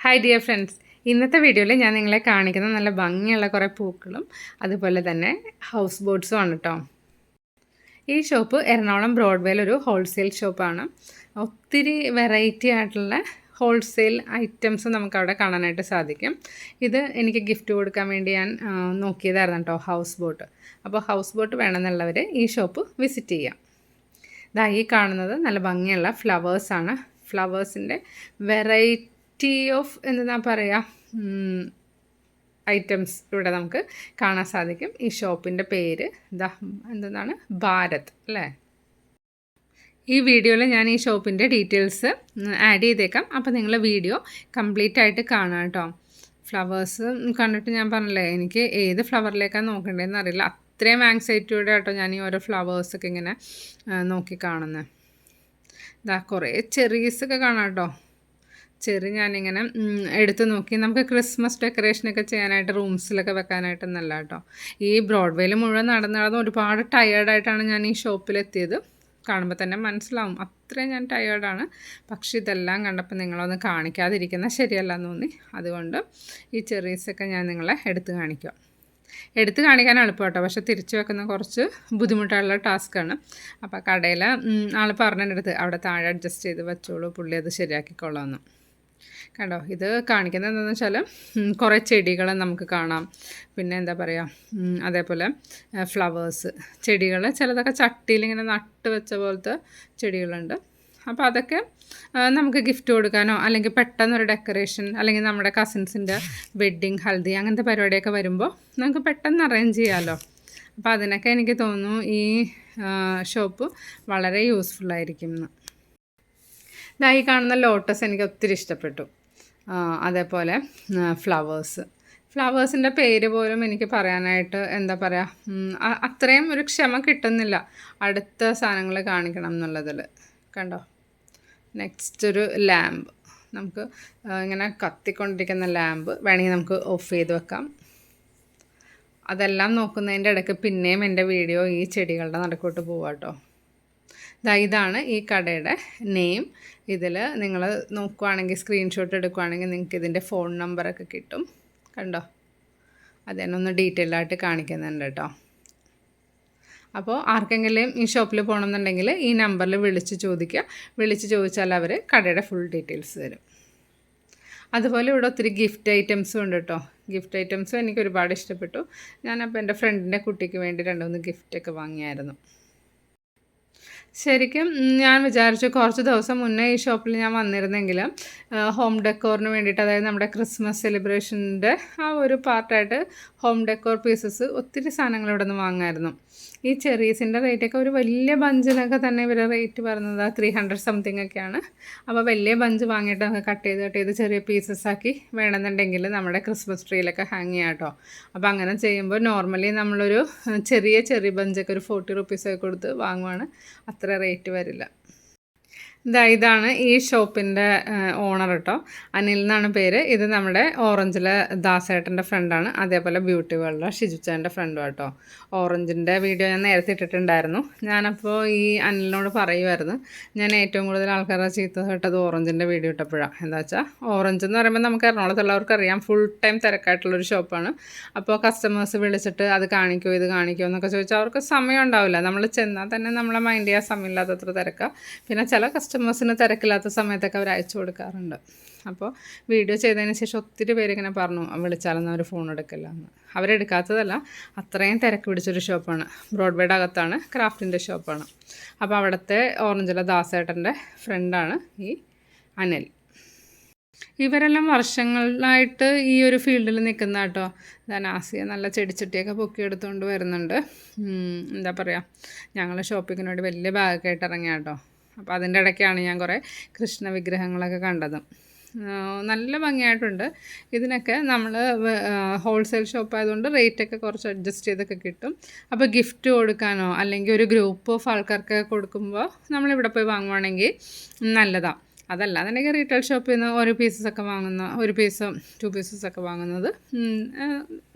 Hi dear friends, ഇന്നത്തെ വീഡിയോയിൽ ഞാൻ നിങ്ങളെ കാണിക്കുന്ന നല്ല ഭംഗിയുള്ള കുറേ പൂക്കളും അതുപോലെ തന്നെ ഹൗസ് ബോട്ട്സും ആണ് കേട്ടോ. ഈ ഷോപ്പ് എറണാകുളം ബ്രോഡ്വേയിൽ ഒരു ഹോൾസെയിൽ ഷോപ്പാണ്. ഒത്തിരി വെറൈറ്റി ആയിട്ടുള്ള ഹോൾസെയിൽ ഐറ്റംസ് നമുക്കവിടെ കാണാനായിട്ട് സാധിക്കും. ഇത് എനിക്ക് ഗിഫ്റ്റ് കൊടുക്കാൻ വേണ്ടി ഞാൻ നോക്കിയതായിരുന്നു കേട്ടോ, ഹൗസ് ബോട്ട്. അപ്പോൾ ഹൗസ് ബോട്ട് വേണമെന്നുള്ളവർ ഈ ഷോപ്പ് വിസിറ്റ് ചെയ്യാം. ഇതാ ഈ കാണുന്നത് നല്ല ഭംഗിയുള്ള ഫ്ലവേഴ്സാണ്. ഫ്ലവേഴ്സിൻ്റെ വെറൈറ്റി ഓഫ് എന്താ പറയുക ഐറ്റംസ് ഇവിടെ നമുക്ക് കാണാൻ സാധിക്കും. ഈ ഷോപ്പിൻ്റെ പേര് എന്താണ്, ഭാരത് അല്ലേ. ഈ വീഡിയോയിൽ ഞാൻ ഈ ഷോപ്പിൻ്റെ ഡീറ്റെയിൽസ് ആഡ് ചെയ്തേക്കാം. അപ്പോൾ നിങ്ങൾ വീഡിയോ കംപ്ലീറ്റ് ആയിട്ട് കാണാം കേട്ടോ. ഫ്ലവേഴ്സ് കണ്ടിട്ട് ഞാൻ പറഞ്ഞില്ലേ, എനിക്ക് ഏത് ഫ്ലവറിലേക്കാണ് നോക്കേണ്ടതെന്ന് അറിയില്ല. അത്രയും ആങ്സൈറ്റിയോടെ കേട്ടോ ഞാൻ ഈ ഓരോ ഫ്ലവേഴ്സൊക്കെ ഇങ്ങനെ നോക്കി കാണുന്നത്. കുറേ ചെറീസൊക്കെ കാണാം കേട്ടോ. ചെറി ഞാനിങ്ങനെ എടുത്ത് നോക്കി. നമുക്ക് ക്രിസ്മസ് ഡെക്കറേഷനൊക്കെ ചെയ്യാനായിട്ട് റൂംസിലൊക്കെ വെക്കാനായിട്ട് നല്ല കേട്ടോ. ഈ ബ്രോഡ്വേയിൽ മുഴുവൻ നടന്ന് ഒരുപാട് ടയേർഡായിട്ടാണ് ഞാൻ ഈ ഷോപ്പിലെത്തിയത്. കാണുമ്പോൾ തന്നെ മനസ്സിലാവും അത്രയും ഞാൻ ടയേർഡാണ്. പക്ഷേ ഇതെല്ലാം കണ്ടപ്പോൾ നിങ്ങളൊന്ന് കാണിക്കാതിരിക്കുന്ന ശരിയല്ല എന്ന് തോന്നി. അതുകൊണ്ട് ഈ ചെറീസൊക്കെ ഞാൻ നിങ്ങളെ എടുത്ത് കാണിക്കാം. എടുത്ത് കാണിക്കാൻ എളുപ്പം കേട്ടോ, പക്ഷേ തിരിച്ചു വെക്കുന്ന കുറച്ച് ബുദ്ധിമുട്ടുള്ള ടാസ്ക്കാണ്. അപ്പോൾ കടയിൽ ആൾ പറഞ്ഞെടുത്ത് അവിടെ താഴെ അഡ്ജസ്റ്റ് ചെയ്ത് വെച്ചോളൂ, പുള്ളി അത് ശരിയാക്കിക്കൊള്ളാമെന്ന്. കണ്ടോ, ഇത് കാണിക്കുന്നത് എന്താണെന്ന് വെച്ചാൽ കുറേ ചെടികൾ നമുക്ക് കാണാം. പിന്നെ എന്താ പറയുക, അതേപോലെ ഫ്ലവേഴ്സ് ചെടികൾ, ചിലതൊക്കെ ചട്ടിയിൽ ഇങ്ങനെ നട്ട് വെച്ച പോലത്തെ ചെടികളുണ്ട്. അപ്പോൾ അതൊക്കെ നമുക്ക് ഗിഫ്റ്റ് കൊടുക്കാനോ അല്ലെങ്കിൽ പെട്ടെന്നൊരു ഡെക്കറേഷൻ, അല്ലെങ്കിൽ നമ്മുടെ കസിൻസിൻ്റെ വെഡ്ഡിങ്, ഹൽദി അങ്ങനത്തെ പരിപാടിയൊക്കെ വരുമ്പോൾ നമുക്ക് പെട്ടെന്ന് അറേഞ്ച് ചെയ്യാമല്ലോ. അപ്പോൾ അതിനൊക്കെ എനിക്ക് തോന്നുന്നു ഈ ഷോപ്പ് വളരെ യൂസ്ഫുള്ളായിരിക്കും എന്ന്. ഈ കാണുന്ന ലോട്ടസ് എനിക്ക് ഒത്തിരി ഇഷ്ടപ്പെട്ടു. അതേപോലെ ഫ്ലവേഴ്സിൻ്റെ പേര് പോലും എനിക്ക് പറയാനായിട്ട് എന്താ പറയുക, അത്രയും ഒരു ക്ഷമ കിട്ടുന്നില്ല അടുത്ത സാധനങ്ങൾ കാണിക്കണം എന്നുള്ളതിൽ. കണ്ടോ, നെക്സ്റ്റ് ഒരു ലാമ്പ്, നമുക്ക് ഇങ്ങനെ കത്തിക്കൊണ്ടിരിക്കുന്ന ലാമ്പ് വേണമെങ്കിൽ നമുക്ക് ഓഫ് ചെയ്ത് വെക്കാം. അതെല്ലാം നോക്കുന്നതിൻ്റെ ഇടയ്ക്ക് പിന്നെയും എൻ്റെ വീഡിയോ ഈ ചെടികളുടെ നടുക്കോട്ട് പോവാം കേട്ടോ. ഇതാണ് ഈ കടയുടെ നെയിം. ഇതിൽ നിങ്ങൾ നോക്കുവാണെങ്കിൽ, സ്ക്രീൻഷോട്ട് എടുക്കുവാണെങ്കിൽ നിങ്ങൾക്ക് ഇതിൻ്റെ ഫോൺ നമ്പറൊക്കെ കിട്ടും. കണ്ടോ, അതിനൊന്ന് ഡീറ്റെയിൽ ആയിട്ട് കാണിക്കുന്നുണ്ട് കേട്ടോ. അപ്പോൾ ആർക്കെങ്കിലും ഈ ഷോപ്പിൽ പോകണമെന്നുണ്ടെങ്കിൽ ഈ നമ്പറിൽ വിളിച്ച് ചോദിക്കുക. വിളിച്ച് ചോദിച്ചാൽ അവർ കടയുടെ ഫുൾ ഡീറ്റെയിൽസ് തരും. അതുപോലെ ഇവിടെ ഒത്തിരി ഗിഫ്റ്റ് ഐറ്റംസും ഉണ്ട് കേട്ടോ. ഗിഫ്റ്റ് ഐറ്റംസും എനിക്ക് ഒരുപാട് ഇഷ്ടപ്പെട്ടു. ഞാനപ്പോൾ എൻ്റെ ഫ്രണ്ടിൻ്റെ കുട്ടിക്ക് വേണ്ടി 2-3 ഗിഫ്റ്റൊക്കെ വാങ്ങിയായിരുന്നു. ശരിക്കും ഞാൻ വിചാരിച്ചു കുറച്ച് ദിവസം മുന്നേ ഈ ഷോപ്പിൽ ഞാൻ വന്നിരുന്നെങ്കിൽ ഹോം ഡെക്കോറിന് വേണ്ടിയിട്ട്, അതായത് നമ്മുടെ ക്രിസ്മസ് സെലിബ്രേഷൻ്റെ ആ ഒരു പാർട്ടായിട്ട് ഹോം ഡെക്കോർ പീസസ് ഒത്തിരി സാധനങ്ങൾ ഇവിടെ നിന്ന് വാങ്ങാമായിരുന്നു. ഈ ചെറീസിൻ്റെ റേറ്റൊക്കെ ഒരു വലിയ ബഞ്ചിനൊക്കെ തന്നെ ഇവർ റേറ്റ് പറയുന്നത് 300 സംതിങ് ഒക്കെയാണ്. അപ്പോൾ വലിയ ബഞ്ച് വാങ്ങിയിട്ട് നമുക്ക് കട്ട് ചെയ്ത് ചെറിയ പീസസ് ആക്കി വേണമെന്നുണ്ടെങ്കിൽ നമ്മുടെ ക്രിസ്മസ് ട്രീയിലൊക്കെ ഹാങ് ചെയ്യാം കേട്ടോ. അപ്പോൾ അങ്ങനെ ചെയ്യുമ്പോൾ നോർമലി നമ്മളൊരു ചെറിയ ബഞ്ചൊക്കെ ഒരു 40 റുപ്പീസൊക്കെ കൊടുത്ത് വാങ്ങുവാണ്, അത്ര റേറ്റ് വരില്ല. ഇതാണ് ഈ ഷോപ്പിൻ്റെ ഓണർ കേട്ടോ, അനിൽ എന്നാണ് പേര്. ഇത് നമ്മുടെ ഓറഞ്ചിലെ ദാസേട്ടൻ്റെ ഫ്രണ്ടാണ്. അതേപോലെ ബ്യൂട്ടി വേൾഡിലെ ഷിജുച്ചാൻ്റെ ഫ്രണ്ടും കേട്ടോ. ഓറഞ്ചിൻ്റെ വീഡിയോ ഞാൻ നേരത്തെ ഇട്ടിട്ടുണ്ടായിരുന്നു. ഞാനപ്പോൾ ഈ അനിലിനോട് പറയുമായിരുന്നു, ഞാൻ ഏറ്റവും കൂടുതൽ ആൾക്കാരുടെ ചീത്ത കേട്ടത് ഓറഞ്ചിൻ്റെ വീഡിയോ ഇട്ടപ്പോഴാണ്. എന്താ വെച്ചാൽ ഓറഞ്ച് എന്ന് പറയുമ്പോൾ നമുക്ക് എറണാകുളത്തുള്ളവർക്ക് അറിയാം, ഫുൾ ടൈം തിരക്കായിട്ടുള്ളൊരു ഷോപ്പാണ്. അപ്പോൾ കസ്റ്റമേഴ്സ് വിളിച്ചിട്ട് അത് കാണിക്കുമോ ഇത് കാണിക്കുമോ എന്നൊക്കെ ചോദിച്ചാൽ അവർക്ക് സമയം ഉണ്ടാവില്ല. നമ്മൾ ചെന്നാൽ തന്നെ നമ്മളെ മൈൻഡ് ചെയ്യാൻ സമയമില്ലാത്തത്ര തിരക്കാണ്. പിന്നെ ചില കസ്റ്റമേഴ്സിന് തിരക്കില്ലാത്ത സമയത്തൊക്കെ അവർ അയച്ചു കൊടുക്കാറുണ്ട്. അപ്പോൾ വീഡിയോ ചെയ്തതിന് ശേഷം ഒത്തിരി പേര് ഇങ്ങനെ പറഞ്ഞു, വിളിച്ചാലൊന്നും അവർ ഫോൺ എടുക്കില്ല എന്ന്. അവരെടുക്കാത്തതല്ല, അത്രയും തിരക്ക് പിടിച്ചൊരു ഷോപ്പാണ്. ബ്രോഡ്വേയുടെ അകത്താണ്, ക്രാഫ്റ്റിൻ്റെ ഷോപ്പാണ്. അപ്പോൾ അവിടുത്തെ ഓറഞ്ചിലെ ദാസേട്ടൻ്റെ ഫ്രണ്ടാണ് ഈ അനിൽ. ഇവരെല്ലാം വർഷങ്ങളായിട്ട് ഈ ഒരു ഫീൽഡിൽ നിൽക്കുന്ന കേട്ടോ. നാസിയ നല്ല ചെടിച്ചട്ടിയൊക്കെ പൊക്കിയെടുത്തുകൊണ്ട് വരുന്നുണ്ട്. എന്താ പറയുക, ഞങ്ങൾ ഷോപ്പിങ്ങിന് വേണ്ടി വലിയ ബാഗൊക്കെ ആയിട്ട് ഇറങ്ങിയ കേട്ടോ. അപ്പോൾ അതിൻ്റെ ഇടയ്ക്കാണ് ഞാൻ കുറേ കൃഷ്ണ വിഗ്രഹങ്ങളൊക്കെ കണ്ടത്. നല്ല ഭംഗിയായിട്ടുണ്ട്. ഇതിനൊക്കെ നമ്മൾ ഹോൾസെയിൽ ഷോപ്പ് ആയതുകൊണ്ട് റേറ്റൊക്കെ കുറച്ച് അഡ്ജസ്റ്റ് ചെയ്തൊക്കെ കിട്ടും. അപ്പോൾ ഗിഫ്റ്റ് കൊടുക്കാനോ അല്ലെങ്കിൽ ഒരു ഗ്രൂപ്പ് ഓഫ് ആൾക്കാർക്ക് കൊടുക്കുമ്പോൾ നമ്മളിവിടെ പോയി വാങ്ങുവാണെങ്കിൽ നല്ലതാണ്. അതല്ലാന്നുണ്ടെങ്കിൽ റീറ്റെയിൽ ഷോപ്പിൽ നിന്ന് ഒരു പീസസൊക്കെ വാങ്ങുന്ന, 1 പീസോ 2 പീസസൊക്കെ വാങ്ങുന്നത്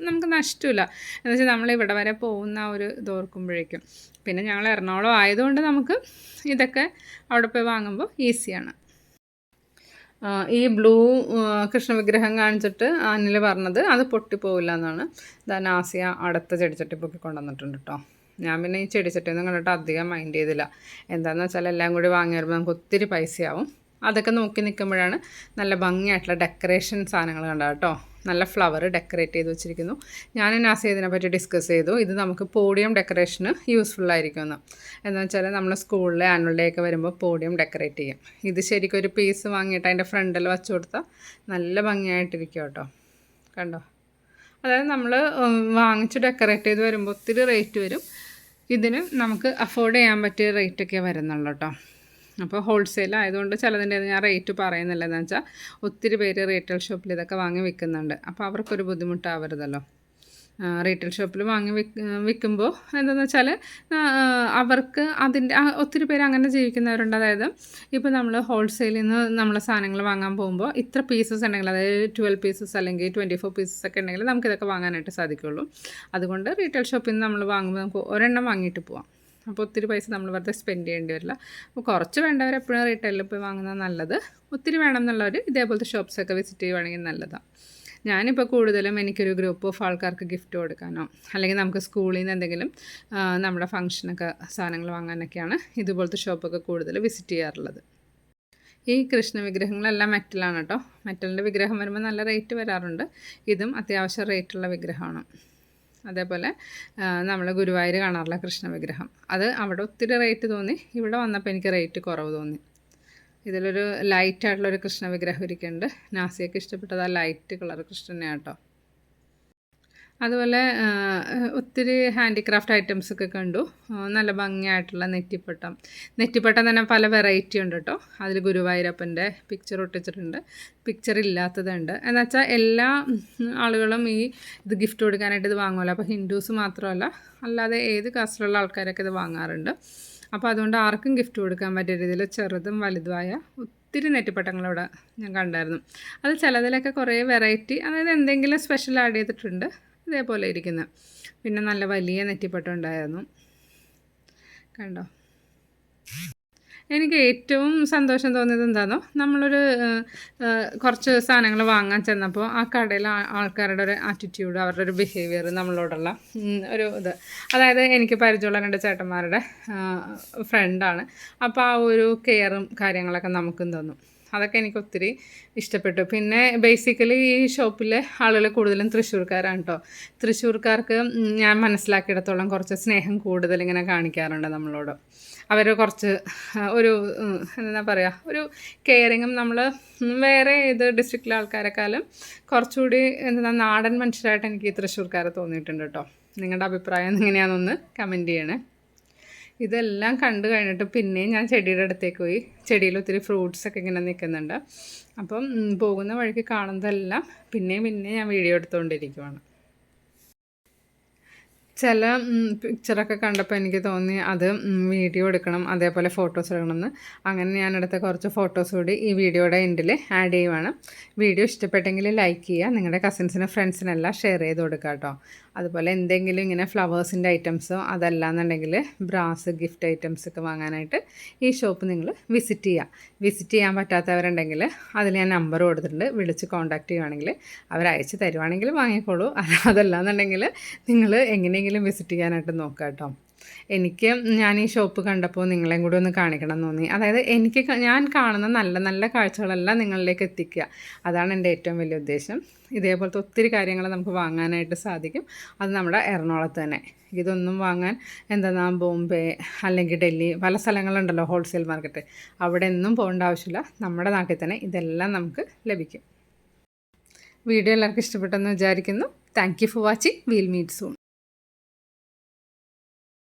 നമുക്ക് നഷ്ടമില്ല. എന്ന് വെച്ചാൽ നമ്മളിവിടെ വരെ പോകുന്ന ഒരു ഇതോർക്കുമ്പോഴേക്കും. പിന്നെ ഞങ്ങൾ എറണാകുളം ആയതുകൊണ്ട് നമുക്ക് ഇതൊക്കെ അവിടെ പോയി വാങ്ങുമ്പോൾ ഈസിയാണ്. ഈ ബ്ലൂ കൃഷ്ണവിഗ്രഹം കാണിച്ചിട്ട് അനിൽ പറഞ്ഞത് അത് പൊട്ടിപ്പോവില്ല എന്നാണ്. നാസിയ അടുത്ത ചെടിച്ചട്ടി പൊക്കി കൊണ്ടുവന്നിട്ടുണ്ട് കേട്ടോ. ഞാൻ പിന്നെ ഈ ചെടിച്ചട്ടിയൊന്നും കണ്ടിട്ട് അധികം മൈൻഡ് ചെയ്തില്ല. എന്താണെന്ന് വെച്ചാൽ എല്ലാം കൂടി വാങ്ങി വരുമ്പോൾ നമുക്ക് ഒത്തിരി പൈസയാവും. അതൊക്കെ നോക്കി നിൽക്കുമ്പോഴാണ് നല്ല ഭംഗിയായിട്ടുള്ള ഡെക്കറേഷൻ സാധനങ്ങൾ കണ്ടത് കേട്ടോ. നല്ല ഫ്ലവർ ഡെക്കറേറ്റ് ചെയ്ത് വെച്ചിരിക്കുന്നു. ഞാൻ നാസിയ ഇതിനെപ്പറ്റി ഡിസ്കസ് ചെയ്തു. ഇത് നമുക്ക് പോഡിയം ഡെക്കറേഷന് യൂസ്ഫുള്ളായിരിക്കുമെന്ന്. എന്ന് വെച്ചാൽ നമ്മൾ സ്കൂളിലെ ആനുവൽ ഡേ ഒക്കെ വരുമ്പോൾ പോഡിയം ഡെക്കറേറ്റ് ചെയ്യും. ഇത് ശരിക്കും ഒരു പീസ് വാങ്ങിയിട്ട് അതിൻ്റെ ഫ്രണ്ടിൽ വെച്ച് കൊടുത്താൽ നല്ല ഭംഗിയായിട്ടിരിക്കും കേട്ടോ. കണ്ടോ? അതായത് നമ്മൾ വാങ്ങിച്ച് ഡെക്കറേറ്റ് ചെയ്ത് വരുമ്പോൾ ഒത്തിരി റേറ്റ് വരും. ഇതിന് നമുക്ക് അഫോർഡ് ചെയ്യാൻ പറ്റിയ റേറ്റൊക്കെ വരുന്നുള്ളൂ കേട്ടോ. അപ്പോൾ ഹോൾസെയിൽ ആയതുകൊണ്ട് ചിലതിൻ്റെ ഞാൻ റേറ്റ് പറയുന്നില്ല. എന്ന് വെച്ചാൽ ഒത്തിരി പേര് റീറ്റെയിൽ ഷോപ്പിൽ ഇതൊക്കെ വാങ്ങി വിൽക്കുന്നുണ്ട്. അപ്പോൾ അവർക്കൊരു ബുദ്ധിമുട്ടാവരുതല്ലോ. റീറ്റെയിൽ ഷോപ്പിൽ വാങ്ങി വിൽക്കുമ്പോൾ എന്താണെന്ന് വെച്ചാൽ അവർക്ക് അതിൻ്റെ ഒത്തിരി പേര് അങ്ങനെ ജീവിക്കുന്നവരുണ്ട്. അതായത് ഇപ്പോൾ നമ്മൾ ഹോൾസെയിലിൽ നിന്ന് നമ്മൾ സാധനങ്ങൾ വാങ്ങാൻ പോകുമ്പോൾ ഇത്ര പീസസ് ഉണ്ടെങ്കിൽ, അതായത് 12 പീസസ് അല്ലെങ്കിൽ 24 പീസസ് ഒക്കെ ഉണ്ടെങ്കിൽ നമുക്കിതൊക്കെ വാങ്ങാനായിട്ട് സാധിക്കുള്ളൂ. അതുകൊണ്ട് റീറ്റെയിൽ ഷോപ്പിൽ നിന്ന് നമ്മൾ വാങ്ങുമ്പോൾ നമുക്ക് ഒരെണ്ണം വാങ്ങിയിട്ട് പോവാം. അപ്പോൾ ഒത്തിരി പൈസ നമ്മൾ വെറുതെ സ്പെൻഡ് ചെയ്യേണ്ടി വരില്ല. അപ്പോൾ കുറച്ച് വേണ്ടവർ എപ്പോഴും റീറ്റെയിലിൽ പോയി വാങ്ങുന്നത് നല്ലത്. ഒത്തിരി വേണം എന്നുള്ളവർ ഇതേപോലത്തെ ഷോപ്സൊക്കെ വിസിറ്റ് ചെയ്യുവാണെങ്കിൽ നല്ലതാണ്. ഞാനിപ്പോൾ കൂടുതലും എനിക്കൊരു ഗ്രൂപ്പ് ഓഫ് ആൾക്കാർക്ക് ഗിഫ്റ്റ് കൊടുക്കാനോ അല്ലെങ്കിൽ നമുക്ക് സ്കൂളിൽ നിന്ന് എന്തെങ്കിലും നമ്മുടെ ഫംഗ്ഷനൊക്കെ സാധനങ്ങൾ വാങ്ങാനൊക്കെയാണ് ഇതുപോലത്തെ ഷോപ്പൊക്കെ കൂടുതൽ വിസിറ്റ് ചെയ്യാറുള്ളത്. ഈ കൃഷ്ണ വിഗ്രഹങ്ങളെല്ലാം മെറ്റലാണ് കേട്ടോ. മെറ്റലിൻ്റെ വിഗ്രഹം വരുമ്പോൾ നല്ല റേറ്റ് വരാറുണ്ട്. ഇതും അത്യാവശ്യം റേറ്റുള്ള വിഗ്രഹമാണ്. അതേപോലെ നമ്മൾ ഗുരുവായൂർ കാണാറുള്ള കൃഷ്ണ വിഗ്രഹം, അത് അവിടെ ഒത്തിരി റേറ്റ് തോന്നി. ഇവിടെ വന്നപ്പോൾ എനിക്ക് റേറ്റ് കുറവ് തോന്നി. ഇതിലൊരു ലൈറ്റായിട്ടുള്ളൊരു കൃഷ്ണ വിഗ്രഹം ഇരിക്കുന്നുണ്ട്. നാസിയൊക്കെ ഇഷ്ടപ്പെട്ടത് ആ ലൈറ്റ് കളർ കൃഷ്ണനെയാണ് കേട്ടോ. അതുപോലെ ഒത്തിരി ഹാൻഡിക്രാഫ്റ്റ് ഐറ്റംസൊക്കെ കണ്ടു. നല്ല ഭംഗിയായിട്ടുള്ള നെറ്റിപ്പട്ടം തന്നെ പല വെറൈറ്റി ഉണ്ട് കേട്ടോ. അതിൽ ഗുരുവായൂരപ്പൻ്റെ പിക്ചർ ഒട്ടിച്ചിട്ടുണ്ട്, പിക്ചർ ഇല്ലാത്തതുണ്ട്. എന്നുവെച്ചാൽ എല്ലാ ആളുകളും ഇത് ഗിഫ്റ്റ് കൊടുക്കാനായിട്ട് ഇത് വാങ്ങുമല്ലോ. അപ്പോൾ ഹിന്ദുസ് മാത്രമല്ല, അല്ലാതെ ഏത് കാസ്റ്റിലുള്ള ആൾക്കാരൊക്കെ ഇത് വാങ്ങാറുണ്ട്. അപ്പോൾ അതുകൊണ്ട് ആർക്കും ഗിഫ്റ്റ് കൊടുക്കാൻ പറ്റിയ രീതിയിൽ ചെറുതും വലുതുമായ ഒത്തിരി നെറ്റിപ്പട്ടങ്ങളവിടെ ഞാൻ കണ്ടായിരുന്നു. അത് ചിലതിലൊക്കെ കുറേ വെറൈറ്റി, അതായത് എന്തെങ്കിലും സ്പെഷ്യൽ ആഡ് ചെയ്തിട്ടുണ്ട്. ഇതേപോലെ ഇരിക്കുന്നത്. പിന്നെ നല്ല വലിയ നെറ്റിപ്പട്ടം ഉണ്ടായിരുന്നു. കണ്ടോ? എനിക്ക് ഏറ്റവും സന്തോഷം തോന്നിയത് എന്താണെന്നോ, നമ്മളൊരു കുറച്ച് സാധനങ്ങൾ വാങ്ങാൻ ചെന്നപ്പോൾ ആ കടയിലെ ആൾക്കാരുടെ ഒരു ആറ്റിറ്റ്യൂഡ്, അവരുടെ ഒരു ബിഹേവിയർ നമ്മളോടുള്ള ഒരു ഇത്, അതായത് എനിക്ക് പരിചയമുള്ള 2 ചേട്ടന്മാരുടെ ഫ്രണ്ടാണ്. അപ്പോൾ ആ ഒരു കെയറും കാര്യങ്ങളൊക്കെ നമുക്കും തോന്നും. അതൊക്കെ എനിക്ക് ഒത്തിരി ഇഷ്ടപ്പെട്ടു. പിന്നെ ബേസിക്കലി ഈ ഷോപ്പിലെ ആളുകൾ കൂടുതലും തൃശ്ശൂർക്കാരാണ് കേട്ടോ. തൃശ്ശൂർക്കാർക്ക് ഞാൻ മനസ്സിലാക്കിയിടത്തോളം കുറച്ച് സ്നേഹം കൂടുതൽ ഇങ്ങനെ കാണിക്കാറുണ്ട് നമ്മളോട്. അവർ കുറച്ച് ഒരു എന്താ പറയുക, ഒരു കെയറിങ്ങും നമ്മൾ വേറെ ഏത് ഡിസ്ട്രിക്റ്റിലെ ആൾക്കാരെക്കാളും കുറച്ചുകൂടി നാടൻ മനുഷ്യരായിട്ട് എനിക്ക് ഈ തൃശ്ശൂർക്കാരെ തോന്നിയിട്ടുണ്ട് കേട്ടോ. നിങ്ങളുടെ അഭിപ്രായം എങ്ങനെയാണെന്നൊന്ന് കമൻറ്റ് ചെയ്യണേ. ഇതെല്ലാം കണ്ടു കഴിഞ്ഞിട്ട് പിന്നെയും ഞാൻ ചെടിയുടെ അടുത്തേക്ക് പോയി. ചെടിയിൽ ഒത്തിരി ഫ്രൂട്ട്സൊക്കെ ഇങ്ങനെ നിൽക്കുന്നുണ്ട്. അപ്പം പോകുന്ന വഴിക്ക് കാണുന്നതെല്ലാം പിന്നെയും ഞാൻ വീഡിയോ എടുത്തുകൊണ്ടിരിക്കുവാണ്. ചില പിക്ചറൊക്കെ കണ്ടപ്പോൾ എനിക്ക് തോന്നി അത് വീഡിയോ എടുക്കണം, അതേപോലെ ഫോട്ടോസ് എടുക്കണമെന്ന്. അങ്ങനെ ഞാനെടുത്ത കുറച്ച് ഫോട്ടോസ് കൂടി ഈ വീഡിയോയുടെ എൻഡിൽ ആഡ് ചെയ്യുവാണ്. വീഡിയോ ഇഷ്ടപ്പെട്ടെങ്കിൽ ലൈക്ക് ചെയ്യുക, നിങ്ങളുടെ കസിൻസിനും ഫ്രണ്ട്സിനെല്ലാം ഷെയർ ചെയ്ത് കൊടുക്കുക കേട്ടോ. അതുപോലെ എന്തെങ്കിലും ഇങ്ങനെ ഫ്ലവേഴ്സിൻ്റെ ഐറ്റംസോ അതല്ലാന്നുണ്ടെങ്കിൽ ബ്രാസ് ഗിഫ്റ്റ് ഐറ്റംസൊക്കെ വാങ്ങാനായിട്ട് ഈ ഷോപ്പ് നിങ്ങൾ വിസിറ്റ് ചെയ്യാൻ പറ്റാത്തവരുണ്ടെങ്കിൽ അതിൽ ഞാൻ നമ്പർ കൊടുത്തിട്ടുണ്ട്. വിളിച്ച് കോൺടാക്റ്റ് ചെയ്യുവാണെങ്കിൽ അവർ അയച്ച് തരുവാണെങ്കിൽ വാങ്ങിക്കോളൂ. അതല്ലാന്നുണ്ടെങ്കിൽ നിങ്ങൾ എങ്ങനെയെങ്കിലും വിസിറ്റ് ചെയ്യാനായിട്ട് നോക്കുക കേട്ടോ. ഞാൻ ഈ ഷോപ്പ് കണ്ടപ്പോൾ നിങ്ങളെയും കൂടി ഒന്ന് കാണിക്കണം എന്ന് തോന്നി. അതായത് ഞാൻ കാണുന്ന നല്ല നല്ല കാഴ്ചകളെല്ലാം നിങ്ങളിലേക്ക് എത്തിക്കുക, അതാണ് എൻ്റെ ഏറ്റവും വലിയ ഉദ്ദേശം. ഇതേപോലത്തെ ഒത്തിരി കാര്യങ്ങൾ നമുക്ക് വാങ്ങാനായിട്ട് സാധിക്കും. അത് നമ്മുടെ എറണാകുളത്ത് തന്നെ. ഇതൊന്നും വാങ്ങാൻ ബോംബെ അല്ലെങ്കിൽ ഡൽഹി പല സ്ഥലങ്ങളുണ്ടല്ലോ ഹോൾസെയിൽ മാർക്കറ്റ്, അവിടെ ഒന്നും പോകേണ്ട ആവശ്യമില്ല. നമ്മുടെ നാട്ടിൽ തന്നെ ഇതെല്ലാം നമുക്ക് ലഭിക്കും. വീഡിയോ എല്ലാവർക്കും ഇഷ്ടപ്പെട്ടെന്ന് വിചാരിക്കുന്നു. Thank you for watching. Will meet soon.